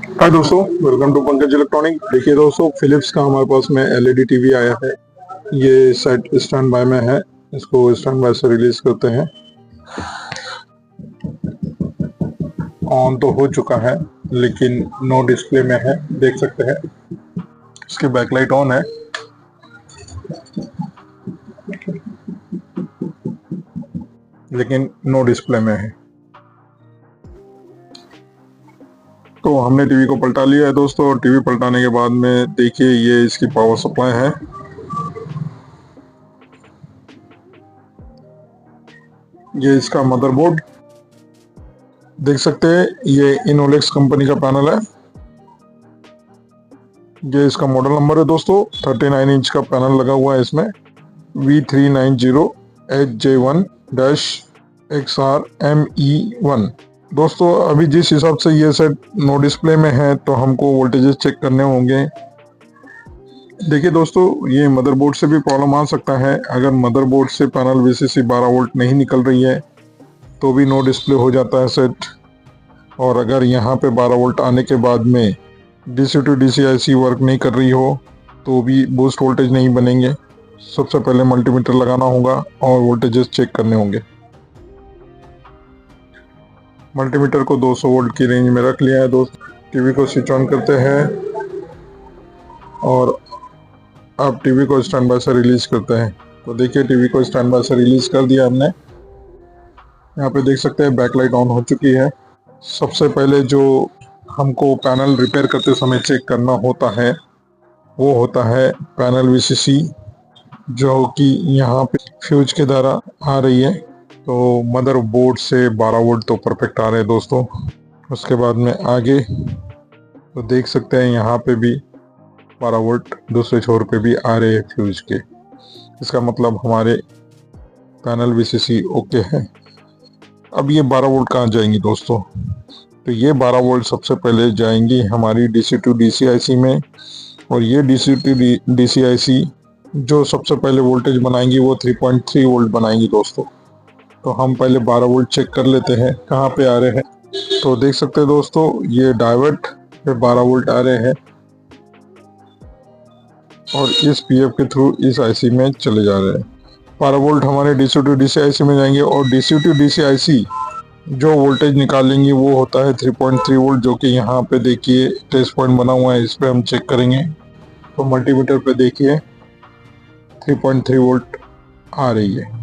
हाय दोस्तों, welcome to Pankaj electronic. देखिए दोस्तों, फिलिप्स का हमारे पास में एलईडी टीवी आया है। ये सेट स्टैंड बाय में है। इसको स्टैंड बाय से रिलीज करते हैं। ऑन तो हो चुका है लेकिन नो डिस्प्ले में है, देख सकते हैं। इसकी बैकलाइट ऑन है लेकिन नो डिस्प्ले में है। तो हमने टीवी को पलटा लिया है दोस्तों, और टीवी पलटाने के बाद में देखिए ये इसकी पावर सप्लाई है। ये इसका मदरबोर्ड देख सकते हैं, ये इनोलेक्स कंपनी का पैनल है। ये इसका मॉडल नंबर है दोस्तों, 39 इंच का पैनल लगा हुआ है इसमें, V390HJ1-XRME1। दोस्तों अभी जिस हिसाब से ये सेट नो डिस्प्ले में है तो हमको वोल्टेजेस चेक करने होंगे। देखिए दोस्तों, ये मदरबोर्ड से भी प्रॉब्लम आ सकता है। अगर मदरबोर्ड से पैनल VCC 12 वोल्ट नहीं निकल रही है तो भी नो डिस्प्ले हो जाता है सेट। और अगर यहाँ पे 12 वोल्ट आने के बाद में DC to DC IC work नहीं कर रही हो तो भी बूस्ट वोल्टेज नहीं बनेंगे। सबसे पहले मल्टीमीटर लगाना होगा और वोल्टेजेस चेक करने होंगे। मल्टीमीटर को 200 वोल्ट की रेंज में रख लिया है दोस्तों। टीवी को स्विच ऑन करते हैं और अब टीवी को स्टैंड बाय से रिलीज करते हैं। तो देखिए टीवी को स्टैंड बाय से रिलीज कर दिया हमने। यहाँ पे देख सकते हैं बैकलाइट ऑन हो चुकी है। सबसे पहले जो हमको पैनल रिपेयर करते समय चेक करना होता है वो होता है पैनल VCC, जो कि यहाँ पे फ्यूज के द्वारा आ रही है। तो मदरबोर्ड से 12 वोल्ट तो परफेक्ट आ रहे हैं दोस्तों। उसके बाद में आगे तो देख सकते हैं यहाँ पे भी 12 वोल्ट दूसरे छोर पे भी आ रहे हैं फ्यूज के। इसका मतलब हमारे पैनल VCC ओके है। अब ये 12 वोल्ट कहाँ जाएंगी दोस्तों? तो ये 12 वोल्ट सबसे पहले जाएंगी हमारी DC to DC IC में, और ये DC to DC IC जो सबसे पहले वोल्टेज बनाएंगी वो 3.3 वोल्ट बनाएंगी दोस्तों। तो हम पहले 12 वोल्ट चेक कर लेते हैं कहाँ पे आ रहे हैं। तो देख सकते हैं दोस्तों, ये डायोड पे 12 वोल्ट आ रहे हैं और इस PF के थ्रू इस IC में चले जा रहे हैं। 12 वोल्ट हमारे DC to DC IC में जाएंगे, और DC to DC IC जो वोल्टेज निकालेंगे वो होता है 3.3 वोल्ट, जो कि यहाँ पे देखिए टेस्ट पॉइंट बना हुआ है, इस पे हम चेक करेंगे। तो मल्टीमीटर पे देखिए 3.3 वोल्ट आ रही है।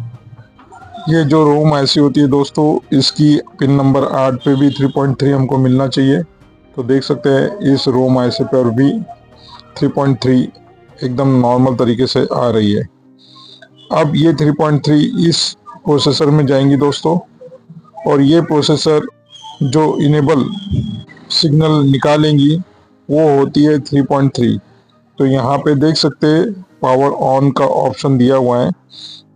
ये जो रोम IC होती है दोस्तों, इसकी पिन नंबर 8 पे भी 3.3 हमको मिलना चाहिए। तो देख सकते हैं इस रोम IC पर भी 3.3 एकदम नॉर्मल तरीके से आ रही है। अब ये 3.3 इस प्रोसेसर में जाएंगी दोस्तों, और ये प्रोसेसर जो इनेबल सिग्नल निकालेंगी वो होती है 3.3। तो यहाँ पे देख सकते हैं पावर ऑन का ऑप्शन दिया हुआ है।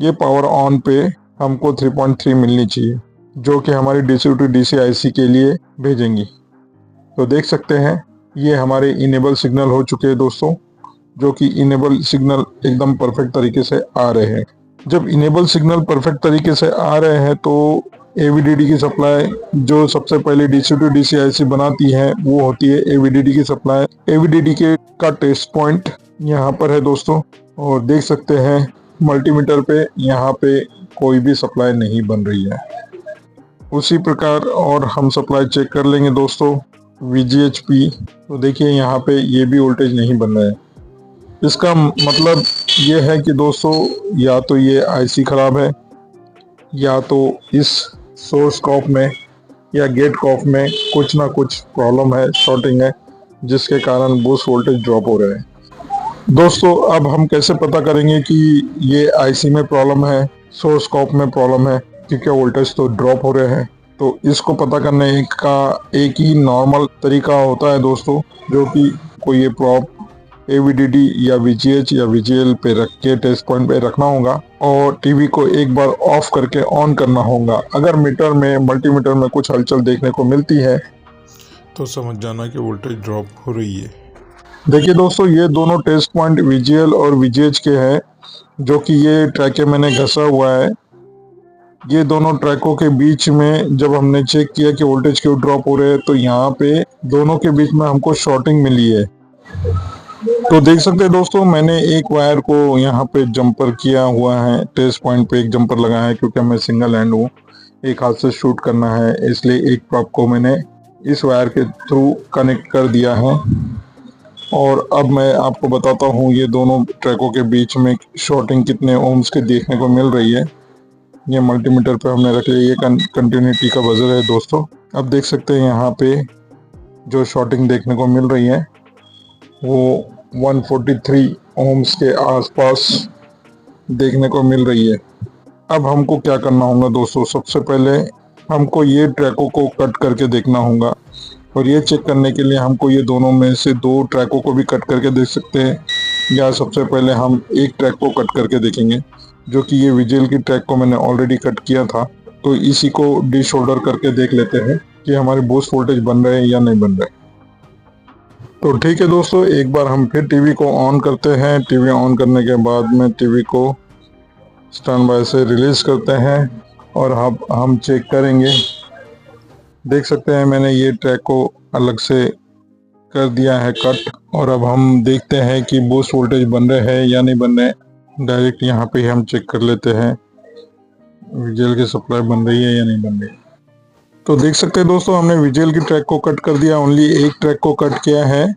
ये पावर ऑन पे हमको 3.3 मिलनी चाहिए, जो कि हमारी DC to DC IC के लिए भेजेंगी। तो देख सकते हैं ये हमारे इनेबल सिग्नल हो चुके हैं दोस्तों, जो कि इनेबल सिग्नल एकदम परफेक्ट तरीके से आ रहे हैं। जब इनेबल सिग्नल परफेक्ट तरीके से आ रहे हैं तो AVDD की सप्लाई जो सबसे पहले DC to DC IC बनाती है वो होती है AVDD की सप्लाई। AVDD के का टेस्ट पॉइंट यहाँ पर है दोस्तों, और देख सकते हैं मल्टीमीटर पे यहाँ पे कोई भी सप्लाई नहीं बन रही है। उसी प्रकार और हम सप्लाई चेक कर लेंगे दोस्तों VGHP। तो देखिए यहाँ पे ये भी वोल्टेज नहीं बन रहा है। इसका मतलब ये है कि दोस्तों या तो ये IC खराब है, या तो इस सोर्स कॉफ में या गेट कॉफ में कुछ ना कुछ प्रॉब्लम है, शॉर्टिंग है, जिसके कारण बूस्ट वोल्टेज ड्रॉप हो रहे हैं। दोस्तों अब हम कैसे पता करेंगे कि ये IC में प्रॉब्लम है, सोर्स कॉफ में प्रॉब्लम है, क्योंकि वोल्टेज तो ड्रॉप हो रहे हैं। तो इसको पता करने का एक ही नॉर्मल तरीका होता है दोस्तों, जो कि कोई ये प्रॉप AVDD या VGH या VGL पे रख के टेस्ट पॉइंट पे रखना होगा, और टीवी को एक बार ऑफ करके ऑन करना होगा। अगर मल्टीमीटर में कुछ हलचल देखने को मिलती है तो समझ जाना कि वोल्टेज ड्रॉप हो रही है। देखिए दोस्तों, ये दोनों टेस्ट पॉइंट VGL और VGH के हैं, जो कि ये ट्रैक मैंने घसा हुआ है। ये दोनों ट्रैकों के बीच में जब हमने चेक किया कि वोल्टेज क्यों ड्रॉप हो रहे हैं, तो यहाँ पे दोनों के बीच में हमको शॉर्टिंग मिली है। तो देख सकते हैं दोस्तों, मैंने एक वायर को यहाँ पे जंपर किया हुआ है, टेस्ट पॉइंट पे एक जंपर लगाया है, क्योंकि मैं सिंगल हैंड हूँ, एक हाथ से शूट करना है, इसलिए एक प्रॉप को मैंने इस वायर के थ्रू कनेक्ट कर दिया है। और अब मैं आपको बताता हूँ ये दोनों ट्रैकों के बीच में शॉर्टिंग कितने ओम्स के देखने को मिल रही है। ये मल्टीमीटर पे हमने रख लिया, ये कंटिन्यूटी का बजर है दोस्तों। अब देख सकते हैं यहाँ पे जो शॉर्टिंग देखने को मिल रही है वो 143 ओम्स के आसपास देखने को मिल रही है। अब हमको क्या करना होगा दोस्तों, सबसे पहले हमको ये ट्रैकों को कट करके देखना होगा, और ये चेक करने के लिए हमको ये दोनों में से दो ट्रैकों को भी कट करके देख सकते हैं, या सबसे पहले हम एक ट्रैक को कट करके देखेंगे, जो कि ये विजेल की ट्रैक को मैंने ऑलरेडी कट किया था। तो इसी को डिशोल्डर करके देख लेते हैं कि हमारे बूस्ट वोल्टेज बन रहे हैं या नहीं बन रहे। तो ठीक है दोस्तों, एक बार हम फिर टीवी को ऑन करते हैं। टीवी ऑन करने के बाद में टीवी को स्टैंड बाय से रिलीज करते हैं और अब हम चेक करेंगे। देख सकते हैं मैंने ये ट्रैक को अलग से कर दिया है कट, और अब हम देखते हैं कि बूस्ट वोल्टेज बन रहे हैं या नहीं बन रहे। डायरेक्ट यहाँ पे हम चेक कर लेते हैं विजेल की सप्लाई बन रही है या नहीं बन रही। तो देख सकते हैं दोस्तों, हमने विजेल की ट्रैक को कट कर दिया, ओनली एक ट्रैक को कट किया है।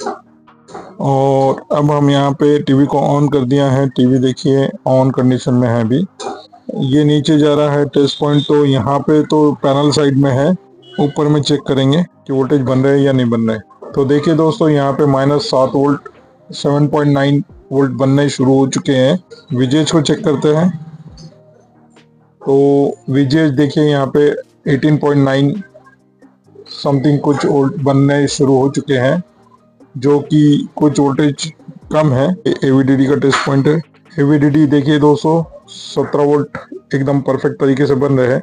और अब हम यहाँ पे टीवी को ऑन कर दिया है। टीवी देखिए ऑन कंडीशन में है अभी। ये नीचे जा रहा है टेस्ट पॉइंट, तो यहाँ पे तो पैनल साइड में है, ऊपर में चेक करेंगे कि वोल्टेज बन रहे हैं या नहीं बन रहे। तो देखिए दोस्तों, यहाँ पे -7 वोल्ट 7.9 वोल्ट बनने शुरू हो चुके हैं। विजेज को चेक करते हैं। तो विजेज देखिए यहाँ पे 18.9 समथिंग कुछ वोल्ट बनने शुरू हो चुके हैं, जो कि कुछ वोल्टेज कम है। एवीडीडी का टेस्ट पॉइंट है। एवीडीडी देखिए दोस्तों 17 वोल्ट एकदम परफेक्ट तरीके से बन रहे हैं।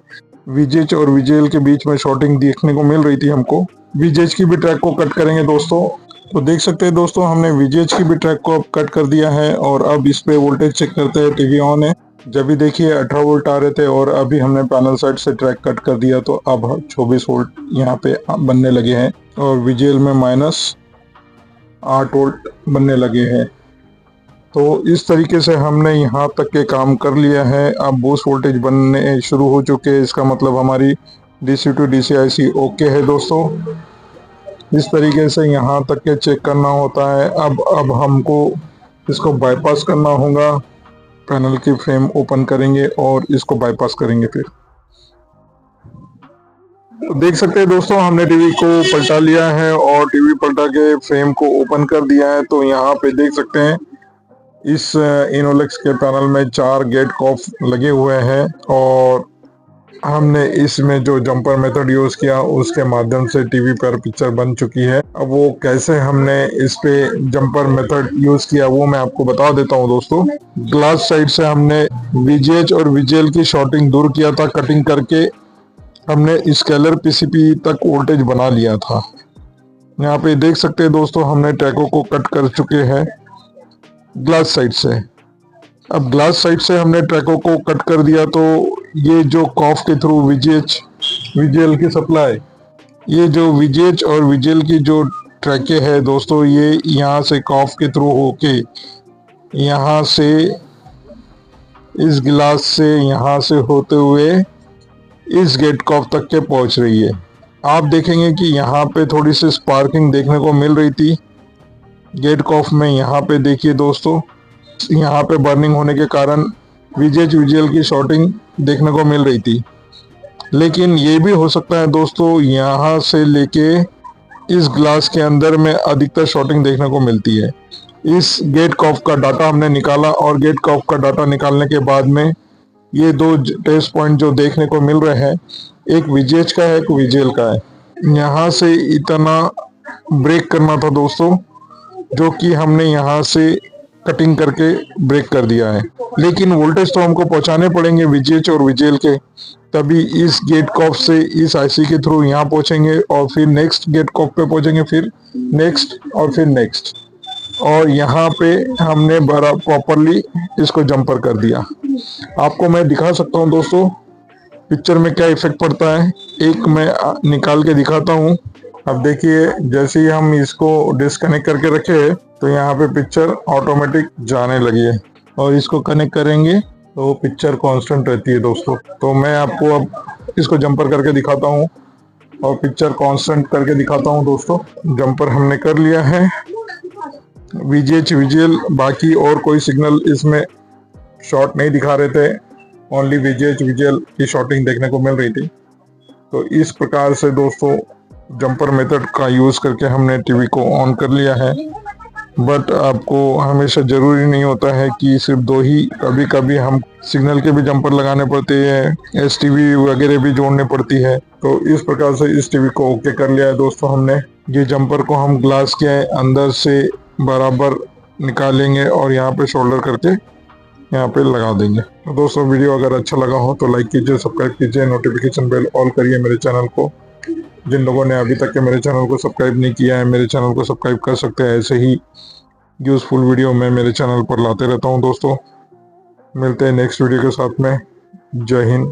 विजेज और विजेल के बीच में शॉर्टिंग देखने को मिल रही थी हमको। विजेज की भी ट्रैक को कट करेंगे दोस्तों। तो देख सकते हैं दोस्तों, हमने विजेज की भी ट्रैक को अब कट कर दिया है, और अब इस पे वोल्टेज चेक करते हैं। टीवी ऑन है। जब भी देखिए 18 वोल्ट आ रहे थे, और अभी हमने पैनल साइड से ट्रैक कट कर दिया, तो अब 24 वोल्ट यहाँ पे बनने लगे हैं, और विजेल में -8 वोल्ट बनने लगे हैं। तो इस तरीके से हमने यहाँ तक के काम कर लिया है। अब बूस्ट वोल्टेज बनने शुरू हो चुके हैं, इसका मतलब हमारी DC to DC IC okay है दोस्तों। इस तरीके से यहाँ तक के चेक करना होता है। अब हमको इसको बाईपास करना होगा। पैनल की फ्रेम ओपन करेंगे और इसको बाईपास करेंगे फिर। तो देख सकते हैं दोस्तों, हमने टीवी को पलटा लिया है और टीवी पलटा के फ्रेम को ओपन कर दिया है। तो यहाँ पे देख सकते हैं इस इनोलेक्स के पैनल में 4 गेट कॉफ लगे हुए हैं, और हमने इसमें जो जंपर मेथड यूज किया उसके माध्यम से टीवी पर पिक्चर बन चुकी है। अब वो कैसे हमने इस पे जंपर मेथड यूज किया वो मैं आपको बता देता हूँ दोस्तों। ग्लास साइड से हमने VGH और VGL की शॉर्टिंग दूर किया था। कटिंग करके हमने स्केलर PCB तक वोल्टेज बना लिया था। यहाँ पे देख सकते हैं दोस्तों, हमने ट्रैकों को कट कर चुके हैं ग्लास साइड से। अब ग्लास साइड से हमने ट्रैकों को कट कर दिया, तो ये जो कॉफ के थ्रू VGH VGL की सप्लाई, ये जो VGH और VGL की जो ट्रैके है दोस्तों, ये यहाँ से कॉफ के थ्रू होके यहाँ से इस गिलास से यहाँ से होते हुए इस गेट कॉफ तक के पहुँच रही है। आप देखेंगे कि यहाँ पे थोड़ी सी स्पार्किंग देखने को मिल रही थी गेट कॉफ में। यहाँ पे देखिए दोस्तों, यहाँ पे बर्निंग होने के कारण VGH VGL की शॉर्टिंग देखने को मिल रही थी। लेकिन ये भी हो सकता है दोस्तों, यहाँ से लेके इस ग्लास के अंदर में अधिकतर शॉर्टिंग देखने को मिलती है। इस गेट कॉफ का डाटा हमने निकाला, और गेट कॉफ का डाटा निकालने के बाद में ये 2 टेस्ट पॉइंट जो देखने को मिल रहे हैं, एक VGH का है, एक VGL का है। यहाँ से इतना ब्रेक करना था दोस्तों, जो कि हमने यहाँ से कटिंग करके ब्रेक कर दिया है। लेकिन वोल्टेज तो हमको पहुंचाने पड़ेंगे VGH और VGL के, तभी इस गेट कॉफ से इस IC के थ्रू यहाँ पहुंचेंगे, और फिर नेक्स्ट गेट कॉफ पे पहुंचेंगे, फिर नेक्स्ट और फिर नेक्स्ट। और यहाँ पे हमने प्रॉपरली इसको जंपर कर दिया। आपको मैं दिखा सकता हूँ दोस्तों, पिक्चर में क्या इफेक्ट पड़ता है एक मैं निकाल के दिखाता हूँ। अब देखिए, जैसे ही हम इसको डिस्कनेक्ट करके रखे तो यहाँ पे पिक्चर ऑटोमेटिक जाने लगी है, और इसको कनेक्ट करेंगे तो पिक्चर कांस्टेंट रहती है दोस्तों। तो मैं आपको अब इसको जंपर करके दिखाता हूँ और पिक्चर कांस्टेंट करके दिखाता हूँ दोस्तों। जंपर हमने कर लिया है, VGH विजुअल, बाकी और कोई सिग्नल इसमें शॉट नहीं दिखा रहे थे, ओनली VGH विजुअल की शॉटिंग देखने को मिल रही थी। तो इस प्रकार से दोस्तों जंपर मेथड का यूज करके हमने टीवी को ऑन कर लिया है। बट आपको हमेशा जरूरी नहीं होता है कि सिर्फ दो ही, कभी कभी हम सिग्नल के भी जंपर लगाने पड़ते हैं, STV वगैरह भी जोड़ने पड़ती है। तो इस प्रकार से इस टीवी को ओके कर लिया है दोस्तों हमने। ये जंपर को हम ग्लास के अंदर से बराबर निकालेंगे और यहाँ पे शोल्डर करके यहाँ पे लगा देंगे। तो दोस्तों वीडियो अगर अच्छा लगा हो तो लाइक कीजिए, सब्सक्राइब कीजिए, नोटिफिकेशन बेल ऑल करिए मेरे चैनल को। जिन लोगों ने अभी तक के मेरे चैनल को सब्सक्राइब नहीं किया है, मेरे चैनल को सब्सक्राइब कर सकते हैं। ऐसे ही यूजफुल वीडियो मैं मेरे चैनल पर लाते रहता हूँ दोस्तों। मिलते हैं नेक्स्ट वीडियो के साथ में। जय हिंद।